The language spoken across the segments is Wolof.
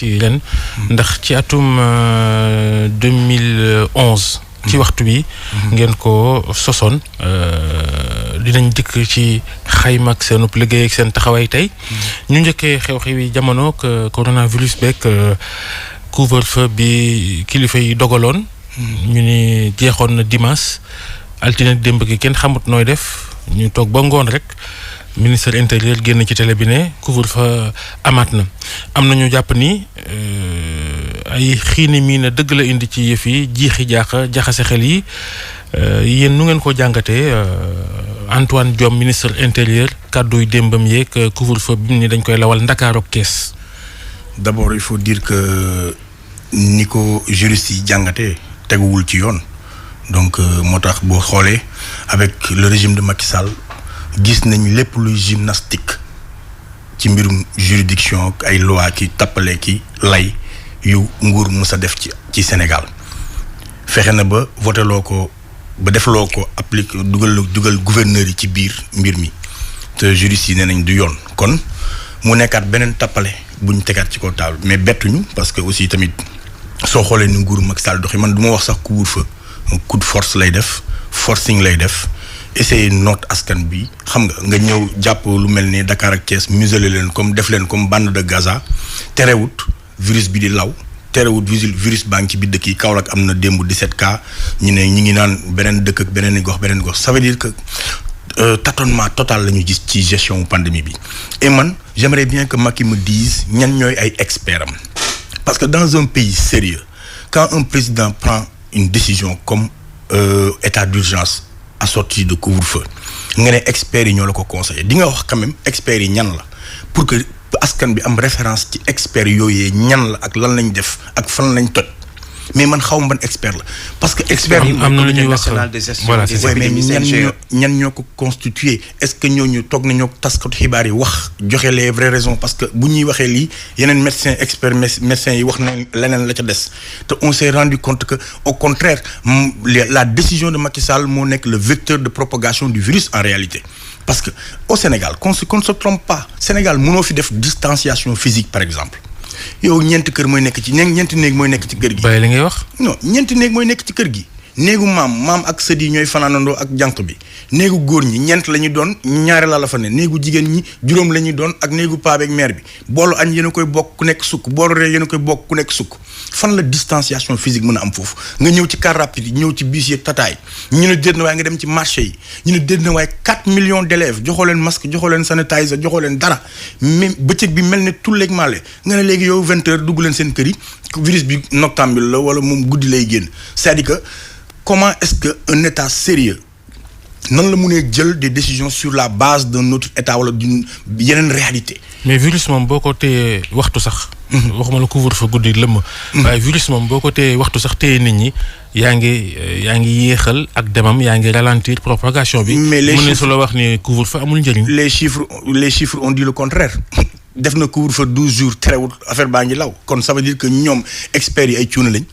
ci ren ndax ci atum 2011 ci waxtu bi ngeen ko sosoon dinañ dikk ci xayma ak seen liggéey ak seen taxawaay tey ñu njëkkee xew-xewi jamono coronavirus beeg couvre-feu bi kilifa yi dogaloon ñu ni jeexoon na dimanche altine démb gi kenn xamut nooy def ñu toog ba ngoon rek ministre intérieur génn ci télé bi ne couvre-feu amaat na am na ñu jàpp ni ay xiini mii na dëgg la indi ci yëf yi jiixi jaxase xel yi yéen nu ngeen ko jàngatee Antoine Diome ministre intérieur kàdduy démbam yeeg couvre-feu bi ni dañ koy lawal Ndakaaru ak Kees. D'abord il faut dire que ni ko juriste yi jàngatee teguwul ci yoon donc moo tax boo xoolee avec le régime de Macky Sall gis nañ lépp luy gymnastique ci mbirum juridiction ak ay loi ki tappale ki lay yu nguur musa def ci Sénégal fexe na ba voteloo ko ba defloo ko applique dugal gouverneur yi ci biir mbir mi te juriste yi nee nañ du yoon kon mu nekkaat beneen tappale bu ñu tegaat ci kaw table mais bettuñu parce que aussi tamit soo xoolee ni nguuru Macky Sall doxi man du ma wax sax couvre-feu un coup de force lay def forcing lay def essayer noot askan bi xam nga ñëw jàpp lu mel ni Dakar ak Thiès muselé leen comme def leen comme bande de Gaza terewut virus bi di law terewut virus baa ngi ci biir dëkk yi Kaolack am na démb 17 cas ñu ne ñi ngi naan beneen dëkk ak beneen gox ça veut dire que tâtonnement total la ñu gis ci gestion pandémie bi et man j'aimerais bien que Macky me dise ñan ñooy ay experts am parce que dans un pays sérieux quand un président prend une décision comme état d'urgence assorti de couvre-feu nga ne experts yi ñoo la ko conseillé di nga wax quand même experts yi ñan la pour que askan bi am référence ci experts yooyee ñan la ak lan lañ def ak fan lañ toj mais man xaw ma ban expert la parce que expert yi am na lu ñuy wax voilà mais ñan ñoo ko constitué est-ce que ñooñu toog nañoo taskatu xibaar yi wax joxe les vraies raisons parce que bu ñuy waxee lii yeneen médecins experts médecins yi wax na leneen la ca des te on s'est rendu compte que au contraire la décision de Macky Sall moo nekk le vecteur de propagation du virus en réalité parce que au Sénégal qu'on ne se trompe pas Sénégal mënoo fi def distanciation physique par exemple yow ñeenti kër mooy nekk ci ñeenti néeg mooy nekk ci kër gi. bàyyi li ngay wax. non ñeenti néeg mooy nekk ci kër gi. néegu maam ak sët yi ñooy fanaanandoo ak jànq bi néegu góor ñi ñeent la ñu doon ñaare la fa ne néegu jigéen ñi juróom la ñu doon ak néegu paa beeg mère bi boolu añ yéen a koy bokk ku nekk sukk boolu ree yéen a koy bokk ku nekk sukk fan la distanciation physique mën a am foofu nga ñëw ci car rapide yi ñëw ci bus yi tataay ñu ne déet na waaye nga dem ci marché yi ñu ne déet na waaye 4 millions d'élèves joxoo leen masque joxoo leen sanitizer joxoo leen dara même bëccëg bi mel ne tulleeg male nga ne léegi yow 20 heures dugg leen seen kër yi virus bi noctambule la wala moom guddi lay génn c'est-à-dire que comment est-ce que un état sérieux nan la mënee jël des décisions sur la base d'un autre état wala d'une yeneen réalité. mais virus moom boo ko téyee waxtu sax. waxuma la couvre-feu guddi lëmm. waaye virus moom boo ko téyee waxtu sax téye nit ñi yaa ngi yéexal ak demam yaa ngi ralentir propagation bi. mais les chiffres mën na su la wax ni couvre-feu amul njëriñ. les chiffres ont dit le contraire. def na couvre-feu 12 jours terewul affaire baa ngi law kon ça veut dire que ñoom experts yi ay cuuna lañ.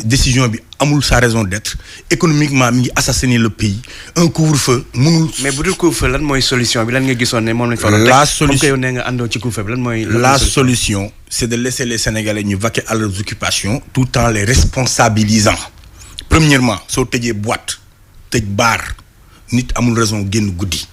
décision bi amul sa raison d'être économiquement mi ngi assassiner le pays un couvre-feu mënul. mais bu dul couvre-feu lan mooy solution bi lan nga gisoon ne moom lañ fa. la solution comme que yow nee nga àndoo ci couvre-feu bi lan mooy. la solution c'est de laisser les Sénégalais ñu vaquer à leurs occupations tout en les responsabilisant. premièrement soo tëjee boîte tëj bar nit amul raison génn guddi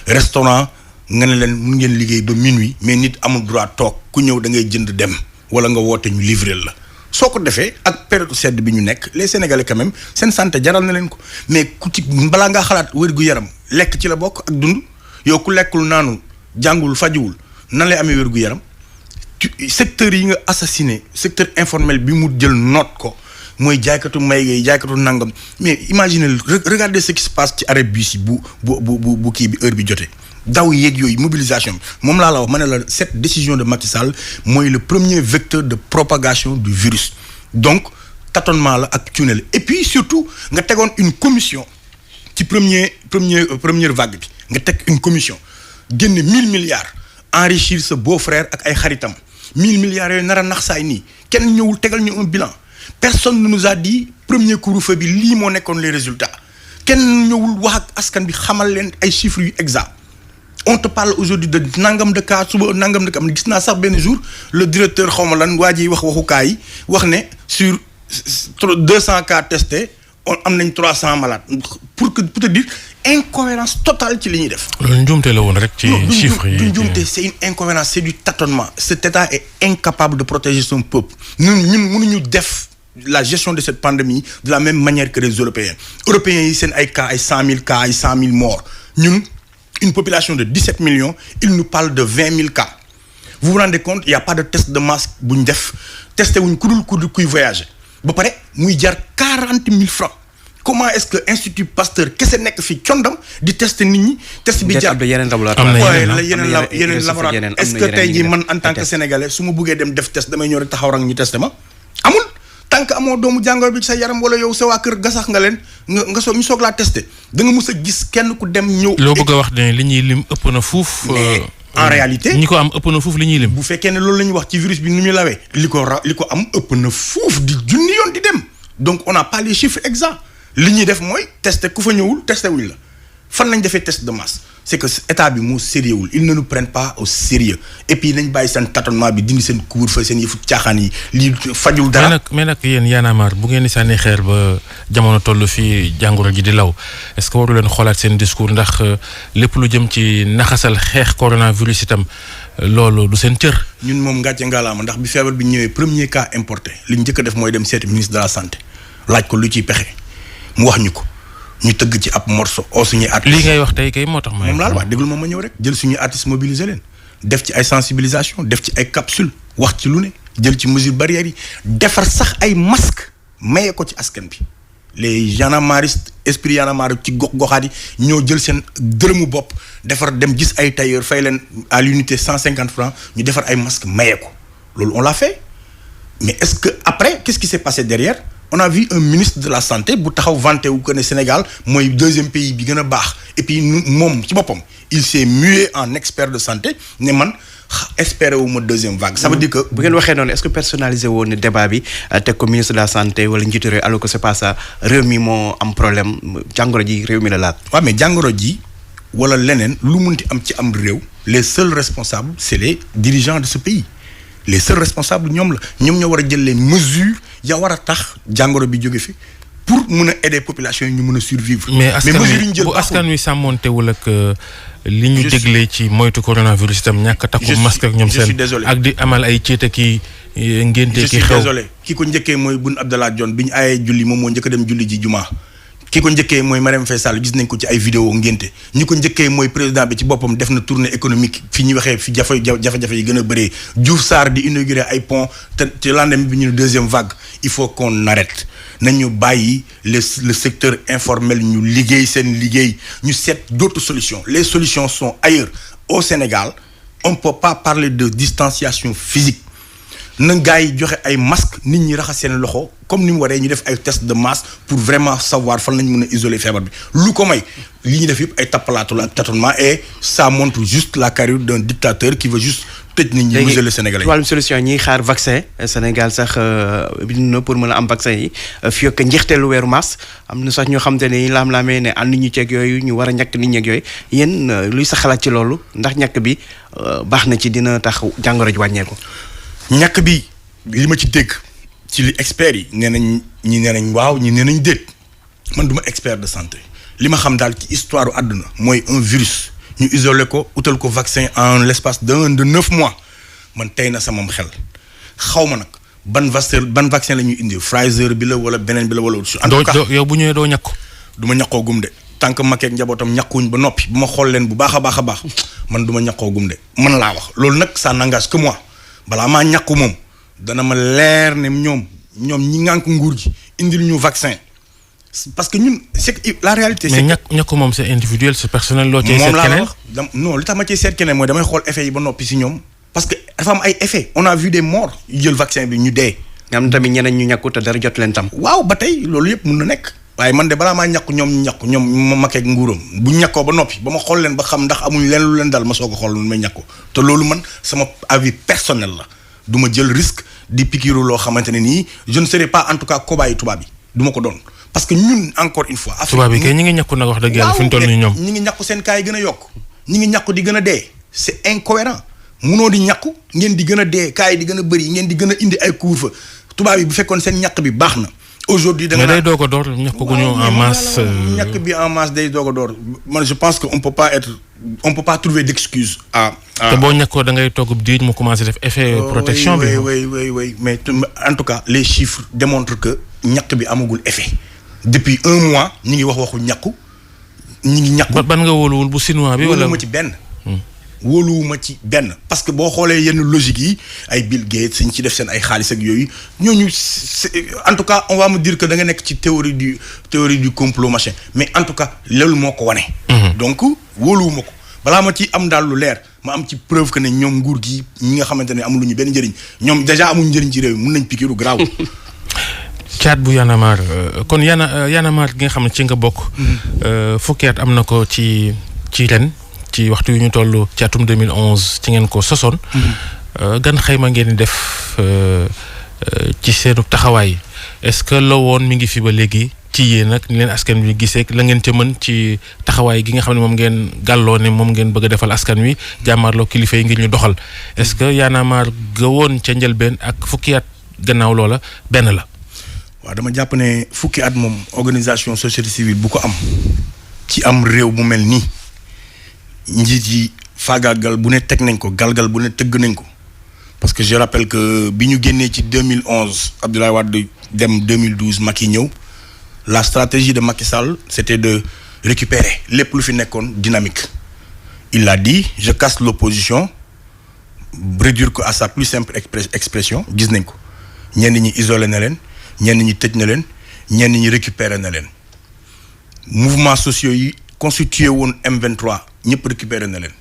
restaurant nga ne leen mun ngeen liggéey ba minuit mais nit amul droit toog ku ñëw da ngay jënd dem wala nga woote ñu livrer la. soo ko defee ak période sedd bi ñu nekk les Sénégalais quand même seen santé jaral na leen ko mais ku ci balaa ngaa xalaat wér-gu-yaram lekk ci la bokk ak dund yow ku lekkul naanu jàngul fajuwul nan lay amee wér-gu-yaram secteur yi nga assassiné secteur informel bi mu jël noot ko mooy jaaykatu may gay jaaykatu nangam mais imaginez regardez ce qui se passe ci arrêt bus yi bu kii bi heure bi jotee daw yeeg yooyu mobilisation bi moom laa la wax ma ne la cette décision de Macky Sall mooy le premier vecteur de propagation du virus donc tâtonnement la ak cuune la et puis surtout nga tegoon une commission ci première vague bi nga teg une commission génne 1000 milliards enrichir sa beau-frère ak ay xaritam 1000 milliards yooyu nar a nax saay nii kenn ñëwul tegal ñu un bilan personne ne nous a dit premier couvre-feu bi lii moo nekkoon les résultats kenn ñëwul wax ak askan bi xamal leen ay chiffres yu exact on te parle aujourd'hui de nangam de cas suba nangam de cas gis naa sax benn jour le directeur xaw ma lan waa ji waxu cas yi wax ne sur 200 cas testés am nañ 300 malades pour te dire incohérence totale ci li ñuy def. loolu njuumte la woon rek ci chiffres yi. du njuumte c'est une incohérence c'est du tâtonnement cet état est incapable de protéger son peuple ñun mënuñu def la gestion de cette pandémie de la même manière que les Européens yi seen ay cas ay 100 000 cas ay 100 000 morts ñun une population de 17 millions il nous parle de 20 000 cas vous vous rendez compte il y a pas de test de masse bu ñu def testé wuñ ku dul kuy voyager ba pare muy jar 40 000 francs. Comment est-ce que Institut Pasteur kese nekk fi condam di tester nit ñi test bi jaar yeneen laboratoire est-ce que tey jii man en tant que sénégalais su ma buggee dem def test damay ñëw rek taxaw rang ñu testé ma amul tant que amoo doomu jàngoro bi ci sa yaram wala yow sa waa kër gasax nga leen nga soog ñu soog laa testé da nga mus a gis kenn ku dem ñëw. loo bëgg a wax ne li ñuy lim ëpp na fuuf. en réalité ñi ko am ëpp na fuuf li ñuy lim. bu fekkee ne loolu la ñuy wax ci virus bi ni muy lawee li ko am ëpp na fuuf di junni yoon di dem donc on n'a pas les chiffres exacts li ñuy def mooy testé ku fa ñëwul testé wuñ la fan lañ defee test de masse c'est que état bi moo sérieux wul ils ne nous prennent pas au sérieux et puis nañ bàyyi seen tâtonnement bi dindi seen couvre-feu seen yëfu caaxaan yi lii fajul dara. mais nag yéen Y'en a marre bu ngeen di sànni xeer ba jamono toll fii jàngoro ji di law est-ce que waru leen xoolaat seen discours ndax lépp lu jëm ci naxasal xeex coronavirus itam loolu du seen cër. ñun moom ngàcce ngalaama ndax bi feebar bi ñëwee premier cas importé li ñu njëkk a def mooy dem seeti ministre de la santé laaj ko lu ciy pexe mu wax ñu ko. ñu tëgg ci ab morceau oo suñuy artistes. lii ngay wax tey kay moo tax moom laa la wax déglu ma ñëw rek jël suñuy artistes mobiliser leen def ci ay sensibilisation def ci ay capsules wax ci lu ne jël ci mesures barrières yi defar sax ay masques maye ko ci askan bi les yanamaristes esprit yanamar ci gox-goxaat yi ñoo jël seen dërëmu bopp defar dem gis ay tailleurs fay leen à l'unité 150 francs ñu defar ay masques maye ko loolu on l'a fait mais est-ce que après qu'est-ce qui s'est passé derrière. On a vu un ministre de la santé bu taxaw vanté wu que ne Sénégal mooy deuxième pays bi gën a baax et puis moom ci boppam il s'est mué en expert de santé ne man espéré wu ma deuxième vague. ça veut dire que bu ngeen waxee noonu est-ce que personnalisé woon ne débat bi teg ko ministre de la santé wala njiitu réew alors que c'est pas ça réew mi moo am problème jàngoro ji réew mi la laat. waaw mais jàngoro ji wala leneen lu munti am ci am réew les seuls responsables c'est les dirigeants de ce pays. les seuls responsables ñoom ñoo war a jël les mesures ya war a tax jàngoro bi jóge fi pour mun a aider population yi ñu mun a survivre. mais askan wi sàmmoontewul ak li ñu déglee ci moytu coronavirus itam ñàkk a takku masque ak ñoom seen ak di amal ay ceeta ki ngénte ki xew. désolé ki ko njëkkee mooy Boun Abdallah Dionne bi ñu aayee julli moom moo njëkk a dem julli ji jumaa ki ko njëkkee mooy Marième Faye Sall gis nañ ko ci ay vidéo ngénte ñi ko njëkkee mooy président bi ci boppam def na tournée économique fi ñuy waxee fi jafe-jafe yi gën a bëree Diouf Sarr di inaugurer ay pont te lendemain bi ñu ne deuxième vague il faut qu'on arrête nañu bàyyi le secteur informel ñu liggéey seen liggéey ñu seet d'autres solutions les solutions sont ailleurs au Sénégal on peut pas parler de distanciation physique na gars yi joxe ay masques nit ñi raxas seen loxo comme ni mu waree ñu def ay tests de masse pour vraiment savoir fan lañ mën a isoler feebar bi lu ko may li ñu def yëpp ay tappalaatu la ak tâtonnement et ça montre juste la carrure d'un dictateur qui veut juste tëj nit ñi museler Sénégalais yi. wàllum solution ñiy xaar vaccin Sénégal sax bind na pour mën a am vaccin yi fii ak njeexteelu weeru mars am na sax ñoo xam te ne laam-laamee ne ànd ñu ceeg yooyu ñu war a ñàkk nit ñeeg yooyu yéen luy sa xalaat ci loolu ndax ñàkk bi baax na ci dina tax jàngoro ji wàññeeku. ñàkk bi li ma ci dégg ci li experts yi nee nañ ñi nee nañ waaw ñi nee nañ déet man du ma expert de santé li ma xam daal ci histoire u àdduna mooy un virus ñu isolé ko utal ko vaccin en l'espace de 9 mois man tey na samam xel xaw ma nag ban vaccin la ñuy indi Pfizer bi la wala beneen bi la wala. en tout cas yow bu ñëwee doo ñàkk. du ma ñàkkoo gum de tant que makeeg njabootam ñàkkuñ ba noppi bu ma xool leen bu baax a baax a baax man du ma ñàkkoo gum de man laa wax loolu nag ça n'engage que moi. balaa maa ñàkku moom dana ma leer ne ñoom ñi ngànk nguur gi indil ñu vaccin parce que ñun c'est la réalité. mais ñàkku moom c'est individuel c'est personnel. loo cay seet keneen moom laa wax non li tax ma ciy seet keneen mooy damay xool effet yi ba noppi si ñoom parce que dafa am ay effets on a vu des morts yu jël vaccin bi ñu dee. am tamit ñeneen ñu ñàkku te dara jot leen tam. waaw ba tey loolu yëpp mun na nekk. waaye man de balaa maa ñàkku ñoom ma makeeg nguuram bu ñàkkoo ba noppi ba ma xool leen ba xam ndax amuñ leen lu leen dal ma soog a xool lu may ñàkku te loolu man sama avis personnel la du ma jël risque di pikiru loo xamante ne nii je ne serai pas en tout cas cobaye tubaab yi du ma ko doon parce que ñun encore une fois. tubaab yi kay ñi ngi ñàkku nag wax dëgg yàlla fi ñu toll nii ñoom. ñi ngi ñàkku seen cas yi gën a yokk ñi ngi ñàkku di gën a dee c'est incohérent munoo di ñàkku ngeen di gën a dee cas yi di gën a bëri ngeen di gën a indi ay couvre-feu tubaab yi bu fekkoon seen ñàkk bi baax na aujourd'hui da nga mais day doog a door ñàkk gu ñu en masse. ñàkk bi en masse day doog a door man je pense que on peut pas trouver d'excuse à te boo ñàkkoo da ngay toog diir mu commencé def effet protection bi. oui mais en tout cas les chiffres démontrent que ñàkk bi amagul effet depuis 1 mois ñi ngi waxu ñàkku ñi ngi ñàkku. ban nga wóoluwul bu chinois bi wala. wóoluwuma ci benn. wóoluwuma ci benn parce que boo xoolee yenn logique yi ay Bill Gates ñu ci def seen ay xaalis ak yooyu ñooñu en tout cas on va me dire que da nga nekk ci théorie du complot machin mais en tout cas loolu moo ko wane. donc wóoluwuma ko balaa ma ci am daal lu leer ma am ci preuve que ne ñoom nguur gi ñi nga xamante ne amuluñu benn njëriñ ñoom déjà amuñu njëriñ ci réew mi mun nañ pikiru garaaw. caat bu Y'en a marre kon Y'en a marre gi nga xam ne ci nga bokk. fukki at am na ko ci ren. ci waxtu yu ñu toll ci atum 2011 ci ngeen ko sosoon. gan xayma ngeen di def ci seenu taxawaay est-ce que la woon mi ngi fi ba léegi ci yéen nag ni leen askan wi gisee la ngeen ca mën ci taxawaay gi nga xam ne moom ngeen gàlloo ne moom ngeen bëgg a defal askan wi jàmmaarloo kilifa yi ngir ñu doxal est-ce que Y'en a marre ga woon ca njëlbeen ak fukki at gannaaw loola benn la. waaw dama jàpp ne fukki at moom organisation société civile bu ko am ci am réew mu mel nii. njiit yi faagaagal bu ne teg nañ ko galgal bu ne tëgg nañ ko parce que je rappelle que bi ñu génnee ci 2011 Abdoulaye Wade dem 2012 Macky ñëw la stratégie de Macky Sall c'était de récupérer lépp lu fi nekkoon dynamique il a dit je casse l'opposition réduire ko à sa plus simple expression gis nañ ko ñenn ñi isolé na leen ñenn ñi tëj na leen ñenn ñi récupérer na leen mouvements sociaux yi constitué woon M23 ñëpp récupéré na leen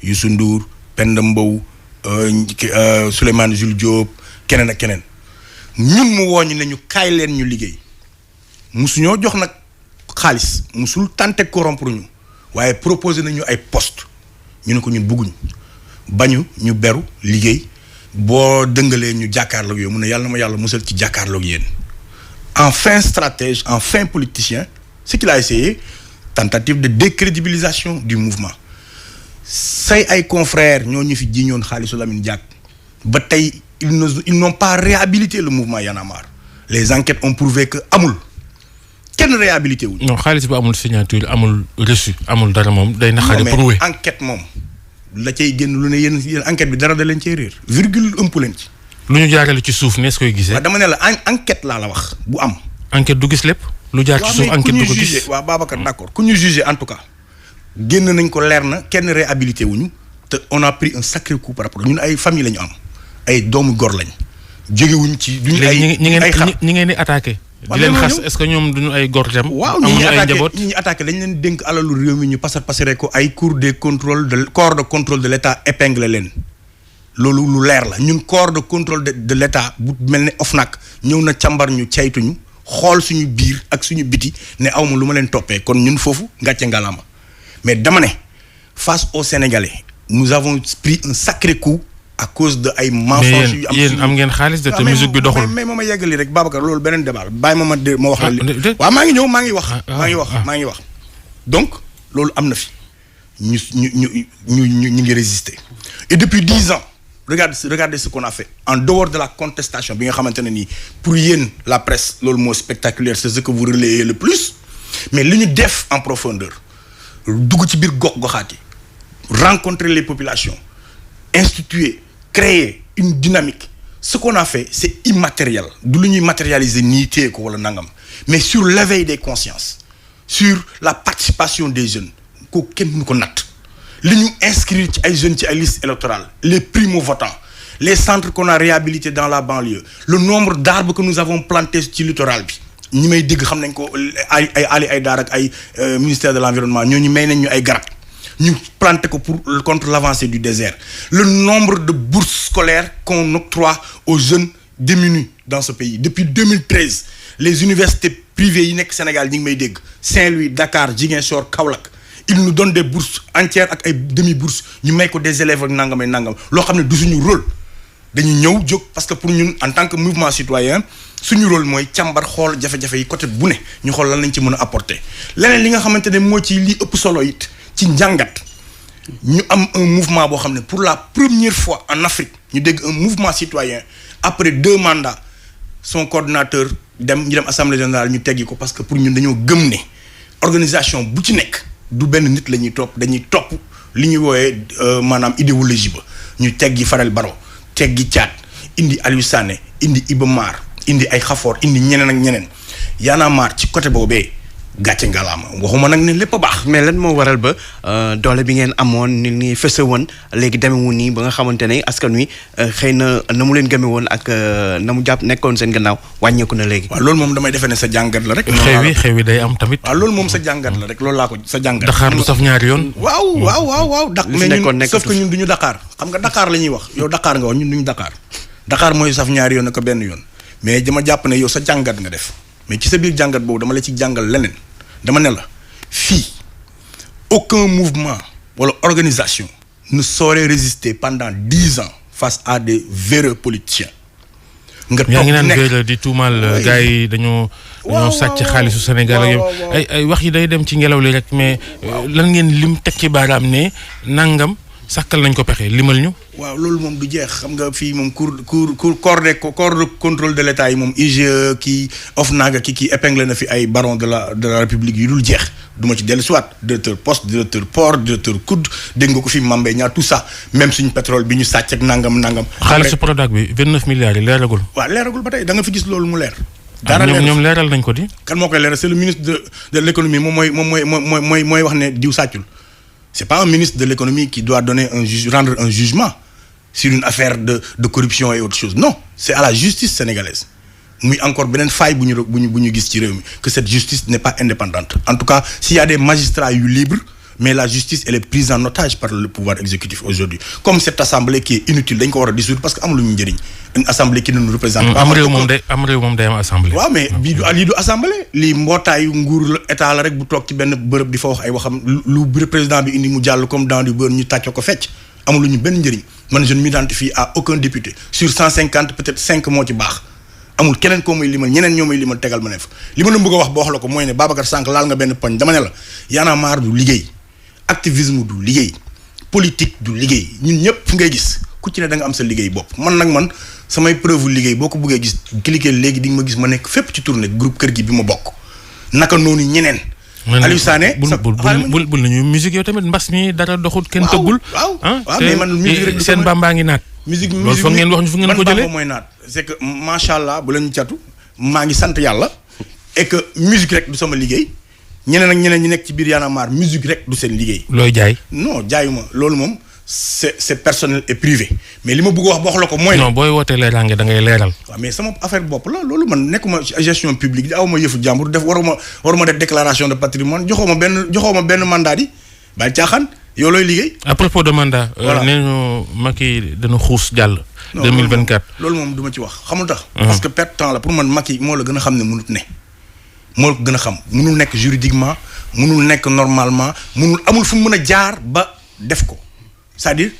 Youssou Ndour Penda Mbow Souleymane Jules Diop keneen ak keneen ñun mu wooñu ne ñu kaay leen ñu liggéey musuñoo jox nag xaalis musul tenter corrompre ñu waaye proposé nañu ay poste ñu ne ko ñun bëgguñ bañu ñu beru liggéey boo dëngalee ñu jàkkaarloog yow mu ne yàlla na ma yàlla musal ci jàkkaarloog yéen en fin stratège en fin politicien ce qu'il a essayé tentative de décrédibilisation du mouvement say ay confrères ñoo ñu fi jiñoon xaalisu Lamine Diack ba tey ils n'ont pas réhabilité le mouvement Y'en a marre les enquêtes ont prouvé que amul kenn réhabilité wuñ. non xaalis bi amul signature amul reçu amul dara moom day naxaare prouvé enquête moom la cay génn lu ne yéen enquête bi dara da leen cay réer virgule ëmp leen ci. lu ñu jaarale ci suuf nees koy gisee. waaw dama ne la enquête laa la wax bu am. enquête du gis lépp. lu jaar ci suuf enquête du ko gis waaw Babacar d'accord ku ñu jugé en tout cas génn nañ ko leer na kenn réhabilité wuñu te on a pris un sacré coup par rapport ñun ay famille la ñu am ay doomu gor lañ jógewuñ ci duñu ay ñi ngeen di attaqué di leen xas est-ce que ñoom duñu ay gor tam waaw ñi ñuy attaqué dañ leen dénk alalu réew mi ñu passeree ko ay corps de contrôle de l'État épinglé leen loolu lu leer la ñun corps de contrôle de l'État bu mel ne OFNAC ñëw na càmbar ñu caytuñu xool suñu biir ak suñu biti ne awma lu ma leen toppee kon ñun foofu ngàcce ngalaama mais dama ne face aux Sénégalais nous avons pris un sacré coup à cause de ay mensonges yu am yéen am ngeen xaalis de te musique bi doxul mais ma yeggali rek Babacar loolu beneen débat bàyyi ma wax la waaw maa ngi ñëw maa ngi wax donc loolu am na fi ñu ngi résister et depuis 10 ans regardez ce qu'on a fait en dehors de la contestation bi nga xamante ne nii pour yéen la presse loolu moo spectaculaire c'est ce que vous relayez le plus mais li ñu def en profondeur dugg ci biir gox-goxaat yi rencontrer les populations instituer créer une dynamique ce qu'on a fait c'est immatériel du lu ñuy matérialiser nii téye ko wala nangam mais sur l'éveil des consciences sur la participation des jeunes ko kenn mënu ko natt li ñu inscrire ci ay jeunes ci ay listes électorales les primo-votants les centres qu'on a réhabilités dans la banlieue le nombre d'arbres que nous avons plantés ci littoral bi ñi may dégg xam nañ ko ay Ali Aïdar ak ay ministère de l'environnement ñooñu may nañ ñu ay garab ñu planté ko pour contre l'avancée du désert le nombre de bourses scolaires qu'on octroie aux jeunes démunis dans ce pays depuis 2013 les universités privées yi nekk Sénégal ñi ngi may dégg Saint-Louis Dakar Ziguinchor Kaolack ils nous donnent des bourses entières ak ay demi-bourses ñu may ko des élèves ak nangam loo xam ne du suñu rôle dañu ñëw jóg parce que pour ñun en tant que mouvement citoyen suñu rôle mooy càmbar xool jafe-jafe yi côté bu ne ñu xool lan lañ ci mën a apporter leneen li nga xamante ne moo ci li ëpp solo it ci njàngat ñu am un mouvement boo xam ne pour la première fois en Afrique ñu dégg un mouvement citoyen après 2 mandats son coordonnateur ñu dem assemblée générale ñu teggi ko parce que pour ñun dañoo gëm ne organisation bu ci nekk du benn nit la ñuy topp dañuy topp li ñuy wooyee maanaam idéologie ba ñu teggi Farel Baro teggi Thiat indi Aliou Sané indi Iba Mar indi ay Xafoor indi ñeneen ak ñeneen Y'en a marre ci côté boobee gàcce ngalaama waxuma nag ne lépp a baax. mais lan moo waral ba doole bi ngeen amoon ni fëse woon léegi demewu nii ba nga xamante ne askan wi xëy na mu leen gëme woon ak na mu jàpp nekkoon seen gannaaw wàññeeku na léegi. waaw loolu moom damay defee ne sa jàngat la rek. xew wi day am tamit. waaw loolu moom sa jàngat la rek loolu laa ko sa jàngat. Dakar du saf ñaari yoon. waaw. mais ñun sauf que ñun duñu Dakar xam nga Dakar la ñuy wax yow Dakar nga wax ñun duñu Dakar Dakar mooy saf ñaari yoon ak benn yoon mais dama jàpp ne yow sa jàngat nga def mais ci sa biir jàngat boobu dama la ci jàngal leneen dama ne la fii aucun mouvement wala organisation ne saurait résister pendant 10 ans face à des véreux politiciens. nga toog yaa ngi naan véreux di tuumaal gars yi dañoo sàcc xaalisu Sénégal ak yow ay wax yi day dem ci ngelaw li rek mais lan ngeen lim teg ci baaraam ne nangam sàkkal nañ ko pexe limal ñu. waaw loolu moom du jeex xam nga fii moom corps de contrôle de l'État yi moom IGE kii OFNAC kii épinglé na fi ay baron de la République yu dul jeex du ma ci dellu soit directeur poste directeur port directeur COUD dégg nga ko fi Mame Mbaye Niang tout ça même suñu pétrole bi ñu sàcc ak nangam. xaalisu Prodac bi 29 milliards yi leeragul. waaw leeragul ba tey da nga fi gis loolu mu leer. dara ñoom leeral nañ ko di. kan moo koy leeral c'est le ministre de l'économie moom mooy wax ne diw sàccul. C'est pas un ministre de l'économie qui doit rendre un jugement sur une affaire de corruption et autre chose. Non, c'est à la justice sénégalaise. muy encore beneen faille bu ñu gis ci réew mi que cette justice n'est pas indépendante. En tout cas, s'il y a des magistrats yu libres, mais la justice elle est prise en otage par le pouvoir exécutif aujourd'hui. Comme cette assemblée qui est inutile dañ ko war a dissoudre parce que amul lu ñu njëriñ. Une assemblée qui ne nous représente pas. am réew moom day am assemblée. waaw mais lii du assemblée. lii mbootaayu nguur la état la rek bu toog ci benn bërëb di fa wax ay waxam lu président bi indi mu jàll comme dans du beurre ñu tàcc ko fecc amul lu ñu benn njëriñ man je ne m'identifie à aucun député sur 150 peut-être 5 moo ci baax. amul keneen koo may limal ñeneen ñoo may limal tegal ma ne fa li ma la bëgg a wax ba wax la ko mooy ne Babacar Sànq laal nga benn poñ dama ne la Y'en a marre du liggéey activisme du liggéey politique du liggéey ñun ñëpp ngay gis ku ci ne da nga am sa liggéey bopp man samay preuve liggéey boo ko bëggee gis cliquer léegi di nga ma gis ma nekk fépp ci tournée groupe kër gi bi ma bokk naka noonu ñeneen. Aliou Sané bul nañu musique yow tamit mbas mi dara doxut kenn tëggul. waaw mais man musique rek seen bambaa ngi naat. musique loolu foog ngeen wax ñu fu ngeen ko jëlee mooy naat c'est que macha allah bu leen catu maa ngi sant yàlla et que musique rek du sama liggéey ñeneen ak ñeneen ñi nekk ci biir Y'en a marre musique rek du seen liggéey. looy jaay. non jaayuma loolu moom c'est personnel et privé mais li ma bëgg wax la ko mooy. non booy wootee leeraange da ngay leeral. waaw mais sama affaire bopp la loolu man nekkuma gestion publique di awma yëfu jàmbur def waruma def déclaration de patrimoine joxoo ma benn mandat yi bàyyi caaxaan yow looy liggéey. à propos de mandat. voilà nee ñu Macky dana xuus jàll. 2024 loolu moom du ma ci wax xamul tax. parce que perte temps la pour man Macky moo la gën a xam ne mënut ne. moo la ko gën a xam mënul nekk juridiquement mënul nekk normalement amul fu mu mën a jaar ba def ko c'est-à-dire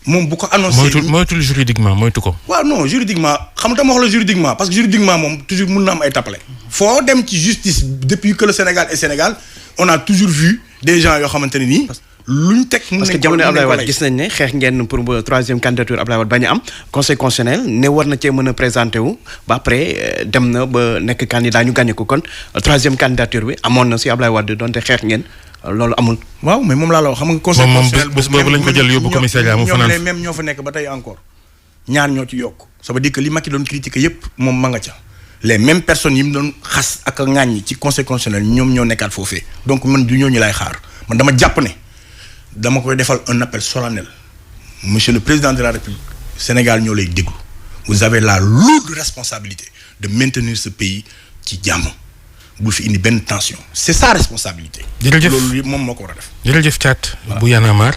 moom bu ko annoncé. moytul juridiquement moytu ko. waaw non juridiquement xam nga ma wax la juridiquement parce que juridiquement moom toujours mën na am ay tappale. foo dem ci justice depuis que le Sénégal est Sénégal on a toujours vu des gens yoo xamante ne nii. luñ teg parce que jamono Ablaye Wade gis nañ ne xeex ngeen pour ba 3e candidature Ablaye Wade bañ a am conseil constitutionnel ne war na cee mën a présenté wu ba après dem na ba nekk candidat ñu gagné ko kon 3e candidature bi amoon na si Ablaye Wade donte xeex ngeen loolu amul. waaw mais moom laa la wax xam nga conseil constitutionnel bés boobu lañ ko jël yóbbu commissariat mu fanaan ñoom même ñoo fa nekk ba tey encore ñaar ñoo ci yokk ça veut dire que li Macky doon critiquer yépp moom ma nga ca les mêmes personnes yi mu doon xas ak a ŋàññi ci conseil constitutionnel ñoom ñoo nekkaat foofee donc man du ñooñu laay xaar man dama jàpp ne dama koy defal un appel solennel monsieur le président de la République Sénégal ñoo lay déglu vous avez la lourde responsabilité de maintenir ce pays ci jàmm bu fi indi benn tension c'est sa responsabilité. jërëjëf loolu moom moo ko war a def. jërëjëf Thiat bu Y'en a marre